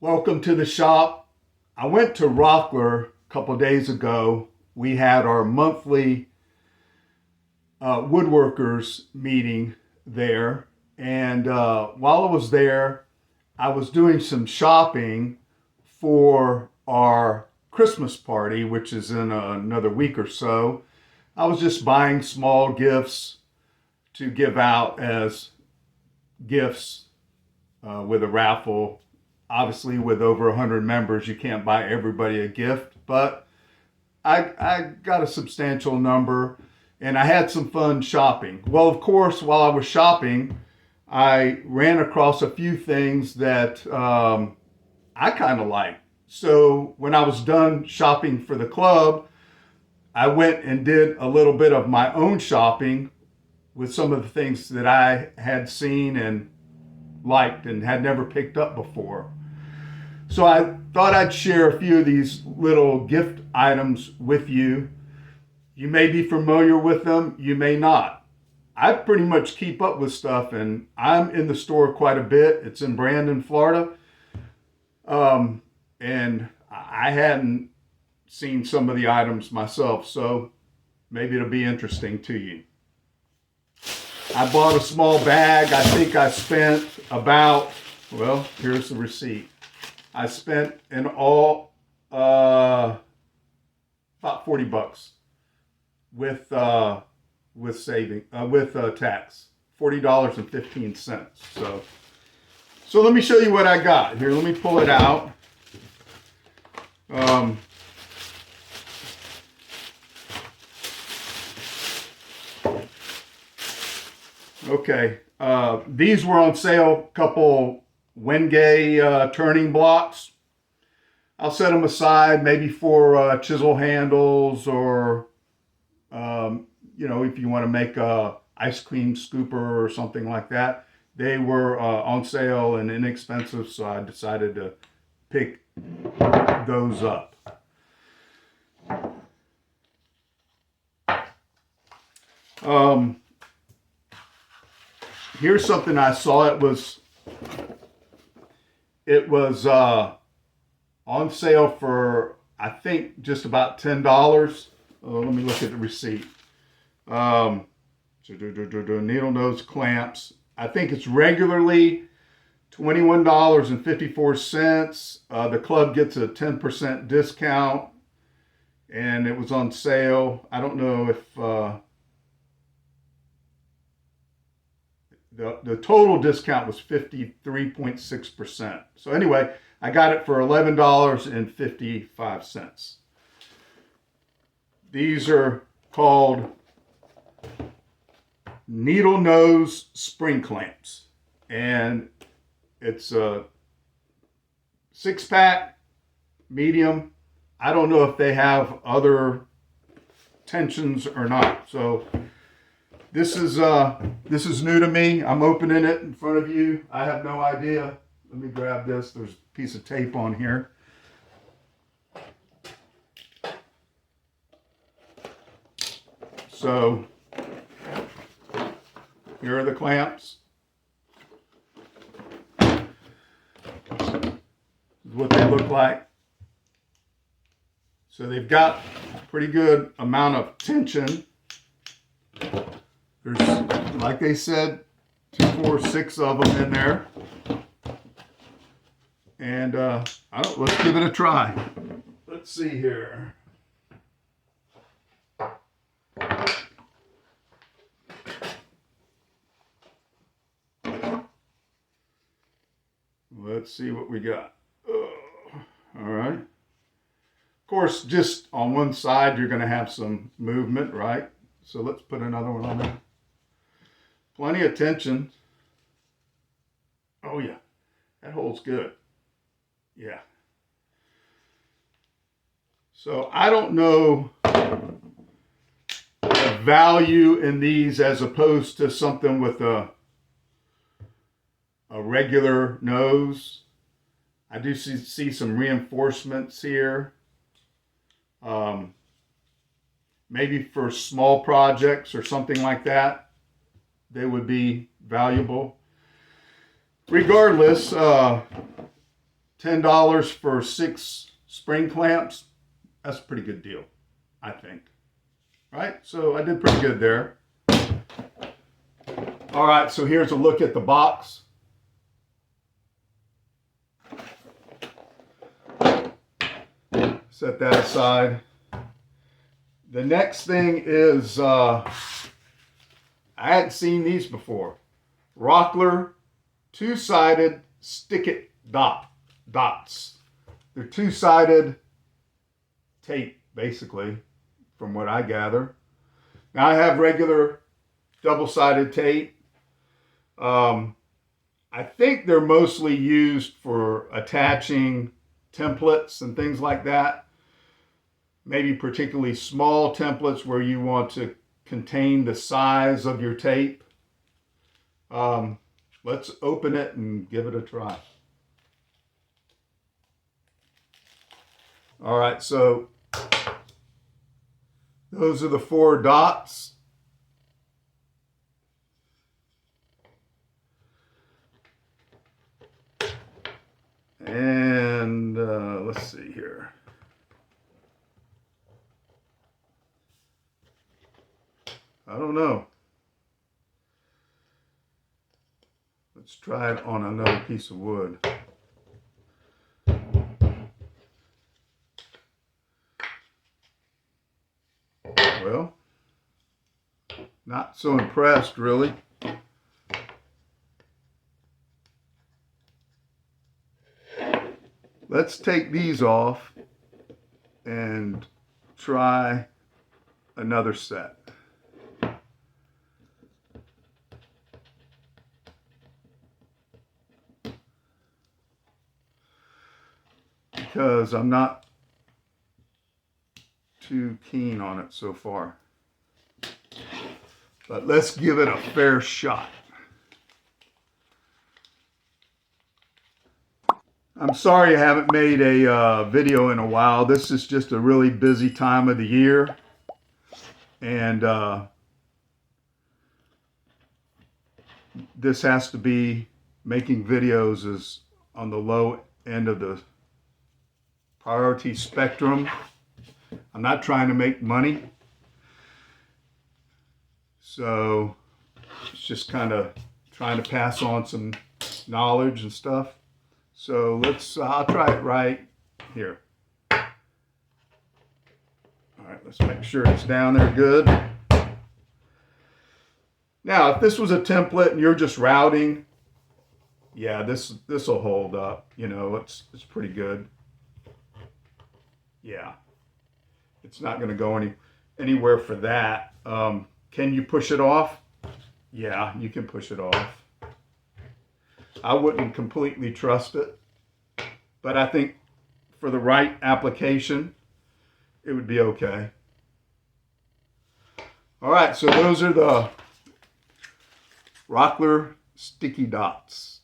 Welcome to the shop. I went to Rockler a couple of days ago. We had our monthly woodworkers meeting there. And while I was there, I was doing some shopping for our Christmas party, which is in another week or so. I was just buying small gifts to give out as gifts with a raffle. Obviously, with over 100 members, you can't buy everybody a gift, but I got a substantial number and I had some fun shopping. Well, of course, while I was shopping, I ran across a few things that I kind of liked. So when I was done shopping for the club, I went and did a little bit of my own shopping with some of the things that I had seen and liked and had never picked up before. So I thought I'd share a few of these little gift items with you. You may be familiar with them, you may not. I pretty much keep up with stuff, and I'm in the store quite a bit. It's in Brandon, Florida. And I hadn't seen some of the items myself, so maybe it'll be interesting to you. I bought a small bag. I think I spent about, well, here's the receipt. I spent in all about $40 with saving with tax, $40.15. So let me show you what I got here. Let me pull it out. Okay, these were on sale. Couple Wenge turning blocks. I'll set them aside maybe for chisel handles, or if you want to make a ice cream scooper or something like that. They were on sale and inexpensive, so I decided to pick those up. Here's something I saw. It was on sale for, I think, just about $10. Let me look at the receipt. Needle nose clamps. I think it's regularly $21.54. The club gets a 10% discount, and it was on sale. I don't know if the total discount was 53.6%. So anyway, I got it for $11.55. These are called needle nose spring clamps, and it's a 6-pack, medium. I don't know if they have other tensions or not. So this is new to me. I'm opening it in front of you. I have no idea. Let me grab this. There's a piece of tape on here. So here are the clamps. This is what they look like. So they've got a pretty good amount of tension. There's, like they said, 2, 4, 6 of them in there. And let's give it a try. Let's see here. Let's see what we got. All right. Of course, just on one side, you're going to have some movement, right? So let's put another one on there. Plenty of tension. Oh, yeah. That holds good. Yeah. So I don't know the value in these as opposed to something with a regular nose. I do see some reinforcements here. Maybe for small projects or something like that, they would be valuable. Regardless, $10 for 6 spring clamps, that's a pretty good deal, I think. Right? So I did pretty good there. All right, so here's a look at the box. Set that aside. The next thing is, I hadn't seen these before. Rockler 2-sided stick-it dots. They're 2-sided tape, basically, from what I gather. Now I have regular double-sided tape. I think they're mostly used for attaching templates and things like that. Maybe particularly small templates where you want to contain the size of your tape. Let's open it and give it a try. All right, so those are the 4 dots. And let's see here. I don't know. Let's try it on another piece of wood. Well, not so impressed, really. Let's take these off and try another set. Because I'm not too keen on it so far. But let's give it a fair shot. I'm sorry I haven't made a video in a while. This is just a really busy time of the year. And this has to be, making videos is on the low end of the priority spectrum. I'm not trying to make money. So it's just kind of trying to pass on some knowledge and stuff. So I'll try it right here. All right, let's make sure it's down there good. Now, if this was a template and you're just routing, yeah, this will hold up. You know, it's pretty good. Yeah, it's not going to go anywhere for that. Can you push it off? Yeah, you can push it off. I wouldn't completely trust it, but I think for the right application, it would be okay. All right, so those are the Rockler sticky dots.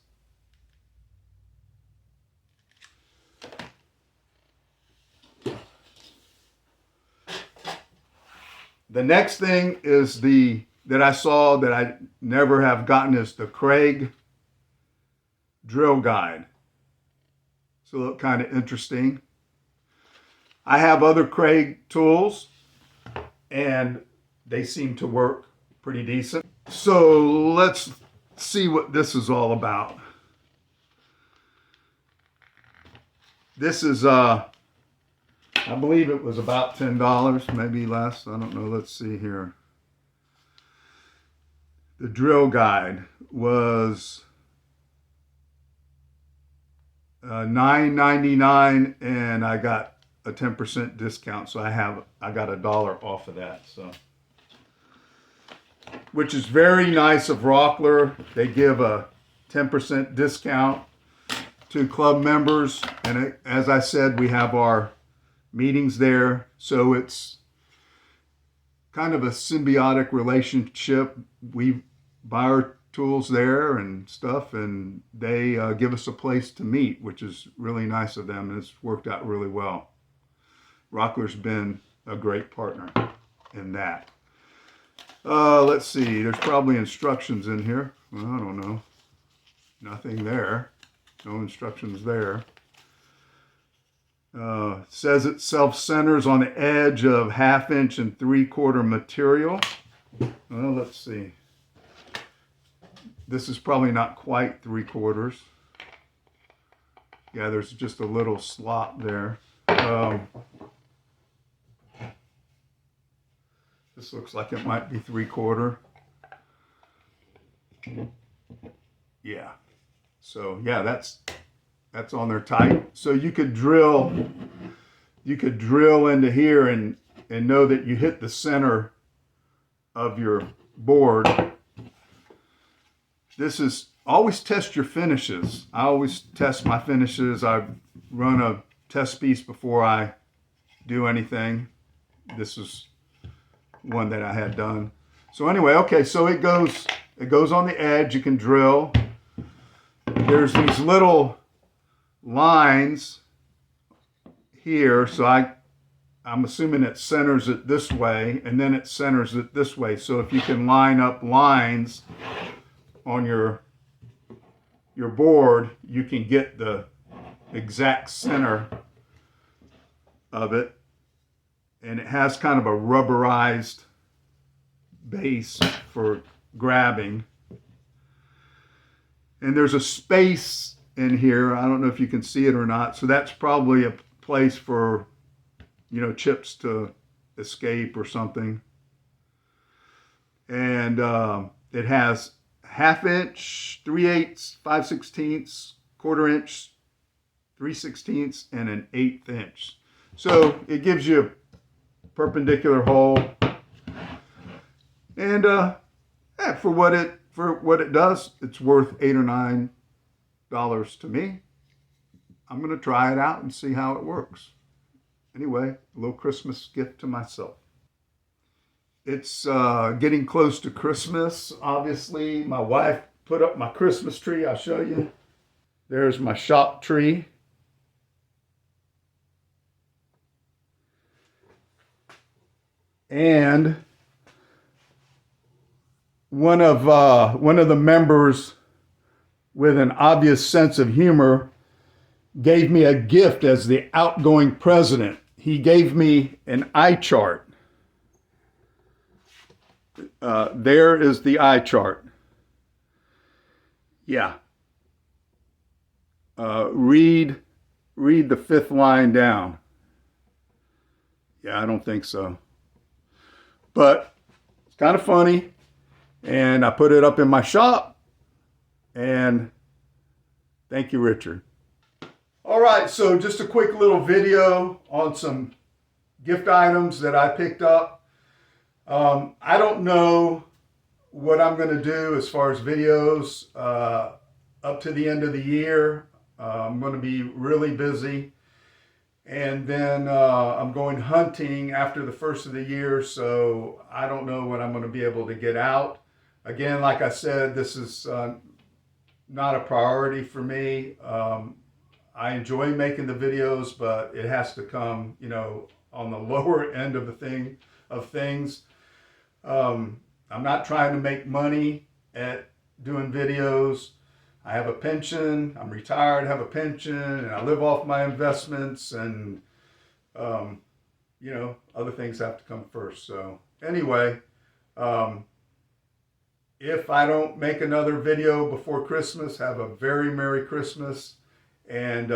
The next thing is that I saw that I never have gotten is the Kreg drill guide. So it looked kind of interesting. I have other Kreg tools and they seem to work pretty decent. So let's see what this is all about. This is I believe it was about $10, maybe less. I don't know. Let's see here. The drill guide was $9.99, and I got a 10% discount, so I got $1 off of that. So, which is very nice of Rockler. They give a 10% discount to club members, and as I said, we have our meetings there, so it's kind of a symbiotic relationship. We buy our tools there and stuff, and they give us a place to meet, which is really nice of them, and it's worked out really well. Rockler's been a great partner in that. Let's see, there's probably instructions in here. Well, I don't know. No, Nothing there. No instructions there. It says it self-centers on the edge of 1/2 inch and 3/4 material. Well, let's see. This is probably not quite 3/4. Yeah, there's just a little slot there. This looks like it might be 3/4. Yeah. So yeah, that's on there tight. So you could drill into here and know that you hit the center of your board. This is, always test your finishes. I always test my finishes. I run a test piece before I do anything. This is one that I had done. So anyway, okay, so it goes on the edge. You can drill. There's these little lines here, so I'm assuming it centers it this way, and then it centers it this way. So if you can line up lines on your board, you can get the exact center of it. And it has kind of a rubberized base for grabbing. And there's a space in here. I don't know if you can see it or not. So that's probably a place for, chips to escape or something. And it has 1/2 inch, 3/8, 5/16, 1/4 inch, 3/16, and an 1/8 inch. So it gives you a perpendicular hole. And for what it does, it's worth $8 or $9 to me. I'm going to try it out and see how it works. Anyway, a little Christmas gift to myself. It's getting close to Christmas. Obviously, my wife put up my Christmas tree. I'll show you. There's my shop tree. And one of the members with an obvious sense of humor gave me a gift as the outgoing president. He gave me an eye chart. There is the eye chart. Yeah. Read the 5th line down. Yeah, I don't think so. But it's kind of funny. And I put it up in my shop. And thank you, Richard. All right, so just a quick little video on some gift items that I picked up. I don't know what I'm going to do as far as videos up to the end of the year. I'm going to be really busy. And then I'm going hunting after the first of the year, so I don't know when I'm going to be able to get out. Again, like I said, this is not a priority for me. I enjoy making the videos, but it has to come, on the lower end of things. I'm not trying to make money at doing videos. I have a pension, I'm retired, have a pension, and I live off my investments, and, other things have to come first. So anyway, if I don't make another video before Christmas, have a very Merry Christmas, and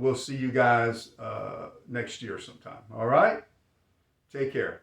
we'll see you guys next year sometime. All right? Take care.